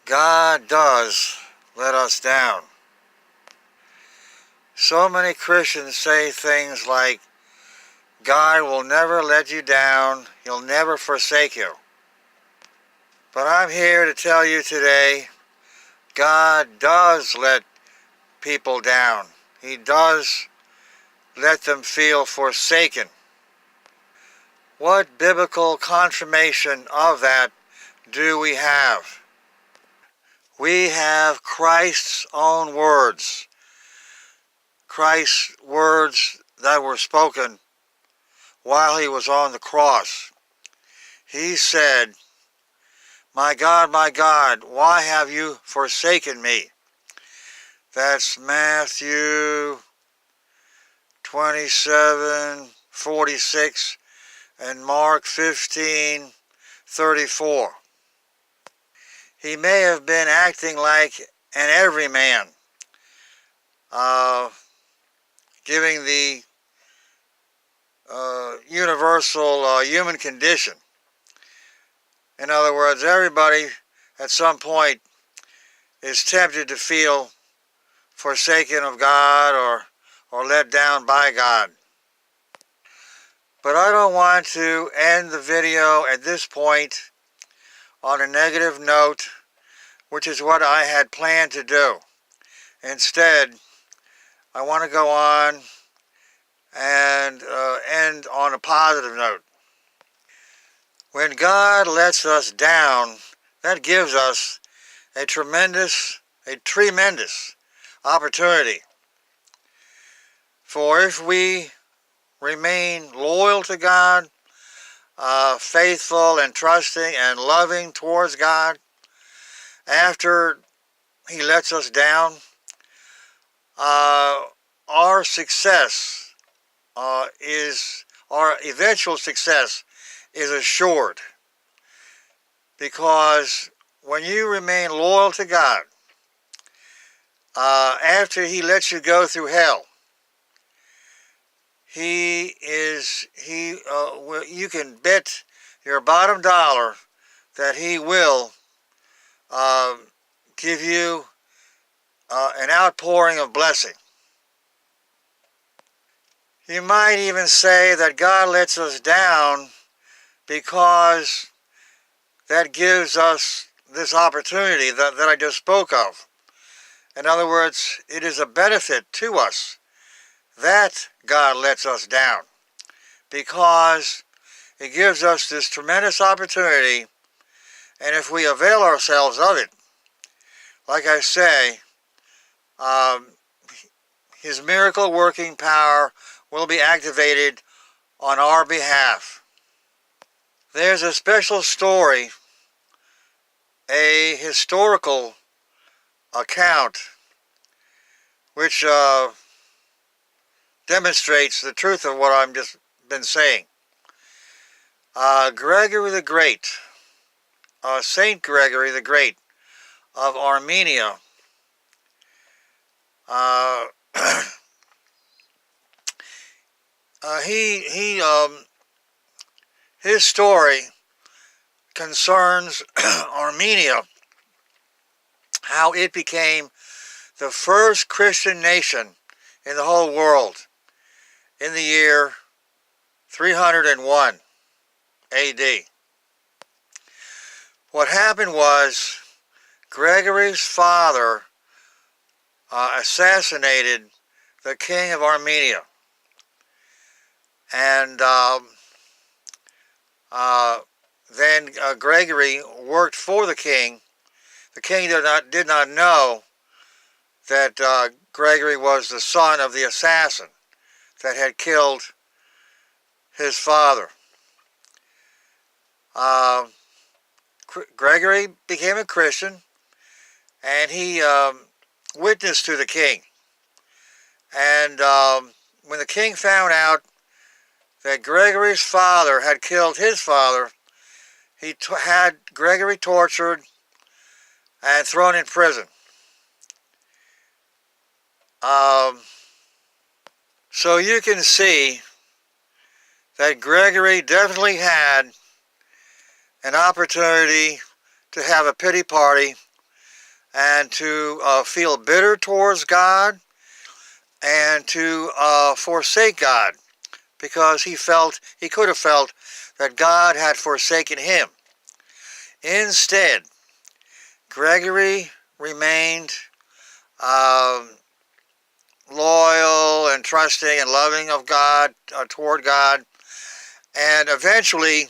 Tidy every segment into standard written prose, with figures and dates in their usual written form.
God does let us down. So many Christians say things like, God will never let you down, He'll never forsake you. But I'm here to tell you today, God does let people down. He does let them feel forsaken. What biblical confirmation of that do we have? We have Christ's own words. Christ's words that were spoken while He was on the cross. He said, my God, why have you forsaken me? That's Matthew 27:46 and Mark 15:34. He may have been acting like an everyman, giving the universal human condition. In other words, everybody at some point is tempted to feel forsaken of God or let down by God. But I don't want to end the video at this point on a negative note, which is what I had planned to do. Instead, I want to go on and end on a positive note. When God lets us down, that gives us a tremendous opportunity. For if we remain loyal to God, faithful and trusting and loving towards God, after He lets us down, our success our eventual success is assured. Because when you remain loyal to God, after He lets you go through hell, you can bet your bottom dollar that He will give you an outpouring of blessing. You might even say that God lets us down because that gives us this opportunity that I just spoke of. In other words, it is a benefit to us that God lets us down, because it gives us this tremendous opportunity, and if we avail ourselves of it, like I say, His miracle working power will be activated on our behalf. There's a special story, a historical account, which demonstrates the truth of what I've just been saying. Gregory the Great, Saint Gregory the Great of Armenia, his story concerns Armenia, how it became the first Christian nation in the whole world in the year 301 A.D. What happened was Gregory's father assassinated the king of Armenia, and then Gregory worked for the king. The king did not know that Gregory was the son of the assassin that had killed his father. Gregory became a Christian, and he witnessed to the king. And when the king found out that Gregory's father had killed his father, he had Gregory tortured and thrown in prison. So you can see that Gregory definitely had an opportunity to have a pity party and to feel bitter towards God and to forsake God, because he could have felt that God had forsaken him. Instead, Gregory remained loyal and trusting and loving of God, toward God, and eventually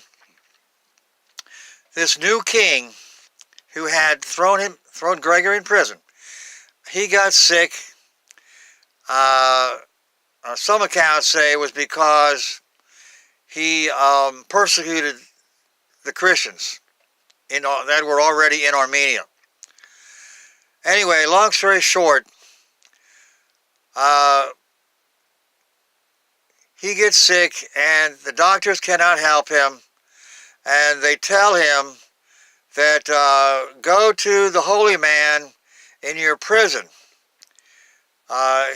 this new king who had thrown Gregory in prison, he got sick. Some accounts say it was because he persecuted the Christians that were already in Armenia. Anyway, long story short, he gets sick and the doctors cannot help him, and they tell him that go to the holy man in your prison.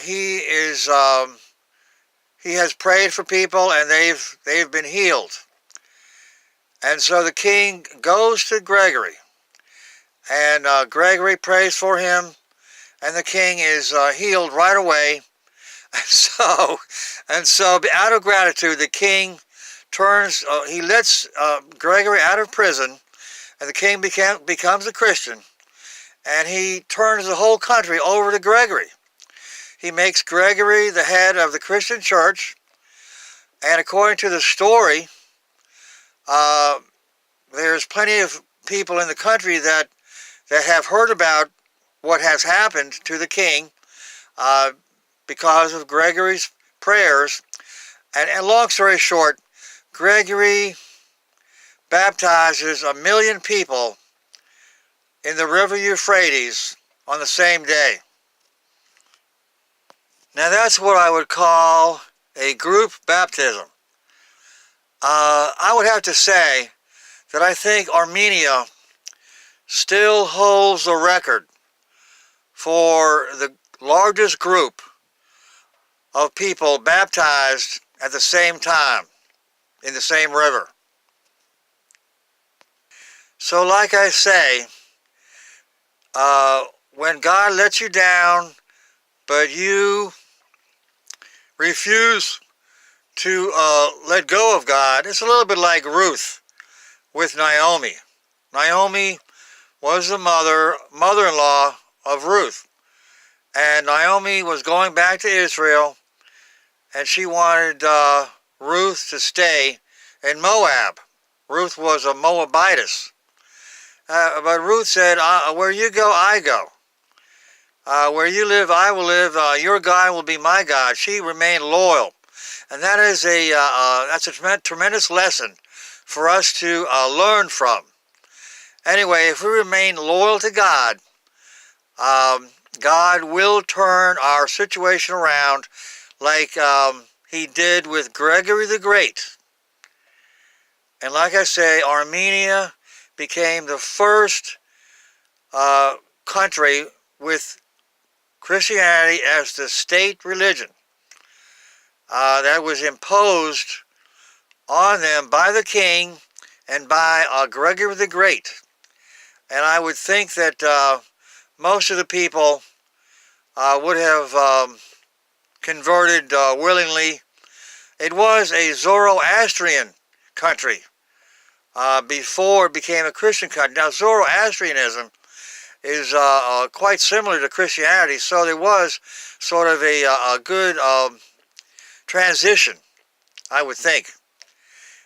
He has prayed for people and they've been healed. And so the king goes to Gregory, and Gregory prays for him, and the king is healed right away. And so out of gratitude, the king he lets Gregory out of prison, and the king becomes a Christian, and he turns the whole country over to Gregory. He makes Gregory the head of the Christian church, and according to the story, there's plenty of people in the country that have heard about what has happened to the king because of Gregory's prayers. And long story short, Gregory baptizes 1 million people in the river Euphrates on the same day. Now that's what I would call a group baptism. I would have to say that I think Armenia still holds the record for the largest group of people baptized at the same time in the same river. So like I say, when God lets you down, but you refuse to let go of God, it's a little bit like Ruth with Naomi. Naomi was the mother-in-law of Ruth. And Naomi was going back to Israel, and she wanted Ruth to stay in Moab. Ruth was a Moabitess. But Ruth said, where you go, I go. Where you live, I will live. Your God will be my God. She remained loyal. And that is that's a tremendous lesson for us to learn from. Anyway, if we remain loyal to God, God will turn our situation around like he did with Gregory the Great. And like I say, Armenia became the first country with Christianity as the state religion that was imposed on them by the king and by Gregory the Great. And I would think that most of the people would have converted willingly. It was a Zoroastrian country before it became a Christian country. Now, Zoroastrianism is quite similar to Christianity, so there was sort of a good transition, I would think.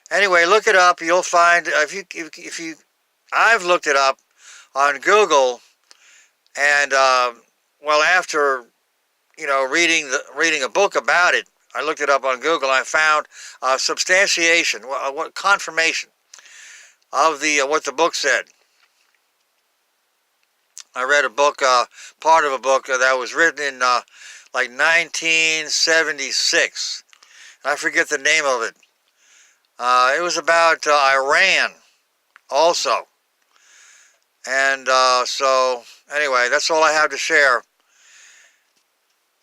Anyway, look it up. You'll find I've looked it up on Google, and well, after reading a book about it, I looked it up on Google. And I found substantiation, what confirmation of what the book said. I read a book, part of a book that was written in like 1976. I forget the name of it. It was about Iran also. And so, anyway, that's all I have to share.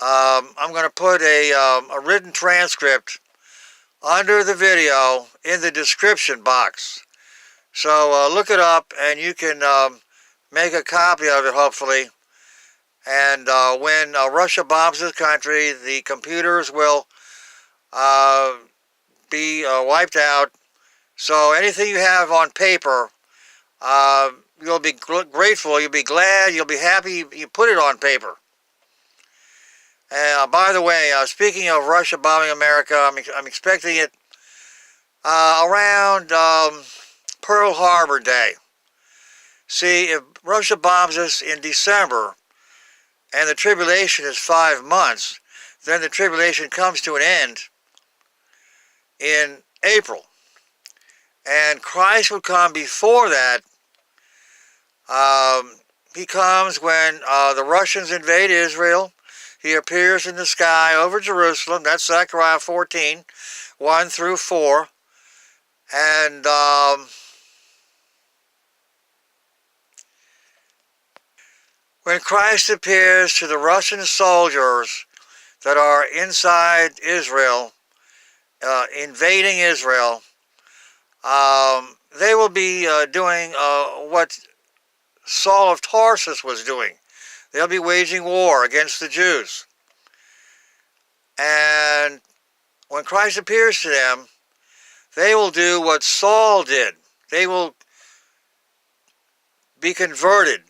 I'm going to put a written transcript under the video in the description box. So look it up, and you can make a copy of it, hopefully. And when Russia bombs this country, the computers will be wiped out. So anything you have on paper, you'll be grateful, you'll be glad, you'll be happy you put it on paper. And by the way, speaking of Russia bombing America, I'm expecting it around Pearl Harbor Day. See, if Russia bombs us in December and the tribulation is 5 months, then the tribulation comes to an end in April. And Christ would come before that. He comes when the Russians invade Israel. He appears in the sky over Jerusalem. That's Zechariah 14, 1 through 4. And when Christ appears to the Russian soldiers that are inside Israel, invading Israel, they will be doing what Saul of Tarsus was doing. They'll be waging war against the Jews. And when Christ appears to them, they will do what Saul did. They will be converted.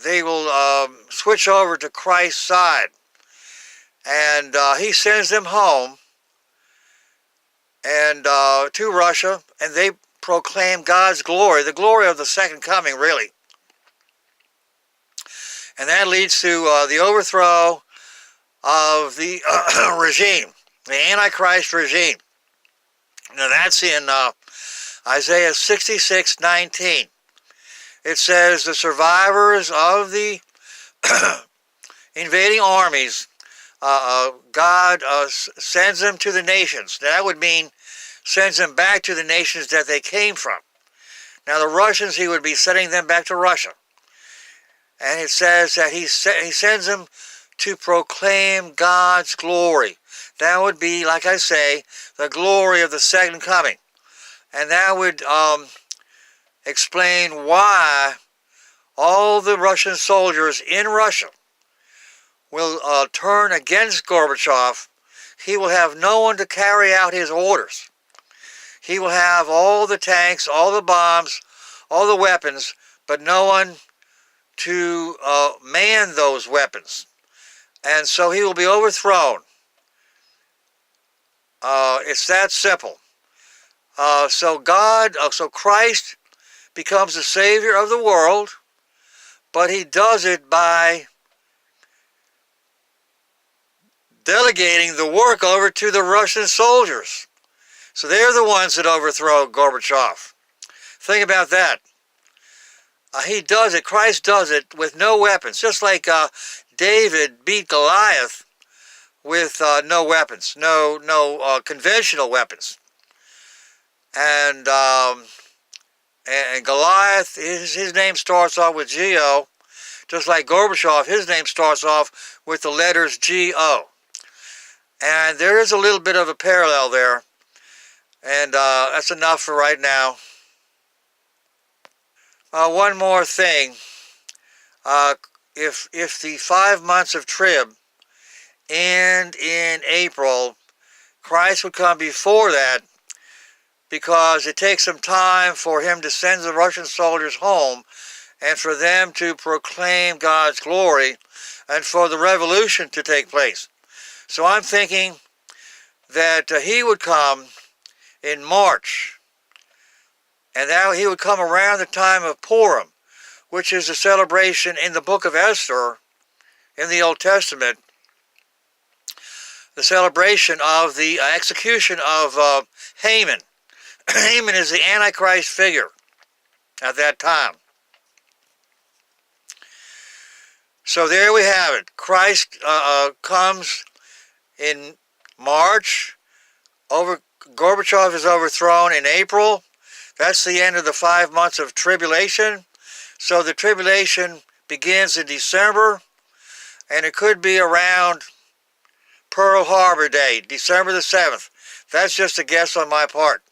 They will switch over to Christ's side. And he sends them home and to Russia, and they proclaim God's glory, the glory of the second coming, really. And that leads to the overthrow of the regime, the Antichrist regime. Now that's in Isaiah 66:19. It says the survivors of the invading armies, God sends them to the nations. Now, that would mean sends them back to the nations that they came from. Now the Russians, he would be sending them back to Russia. And it says that he sends them to proclaim God's glory. That would be, like I say, the glory of the second coming. And that would explain why all the Russian soldiers in Russia will turn against Gorbachev. He will have no one to carry out his orders. He will have all the tanks, all the bombs, all the weapons, but no one to man those weapons. And so he will be overthrown. It's that simple. So Christ becomes the Savior of the world, but he does it by delegating the work over to the Russian soldiers. So they're the ones that overthrow Gorbachev. Think about that. He does it, Christ does it with no weapons, just like David beat Goliath with no weapons, no conventional weapons. And Goliath, his name starts off with G-O, just like Gorbachev, his name starts off with the letters G-O. And there is a little bit of a parallel there, and that's enough for right now. One more thing. If the 5 months of trib end in April, Christ would come before that, because it takes some time for him to send the Russian soldiers home and for them to proclaim God's glory and for the revolution to take place. So I'm thinking that he would come in March, and now he would come around the time of Purim, which is a celebration in the book of Esther in the Old Testament, the celebration of the execution of Haman. Haman is the Antichrist figure at that time. So there we have it. Christ comes in March. Gorbachev is overthrown in April. That's the end of the 5 months of tribulation. So the tribulation begins in December, and it could be around Pearl Harbor Day, December the 7th. That's just a guess on my part.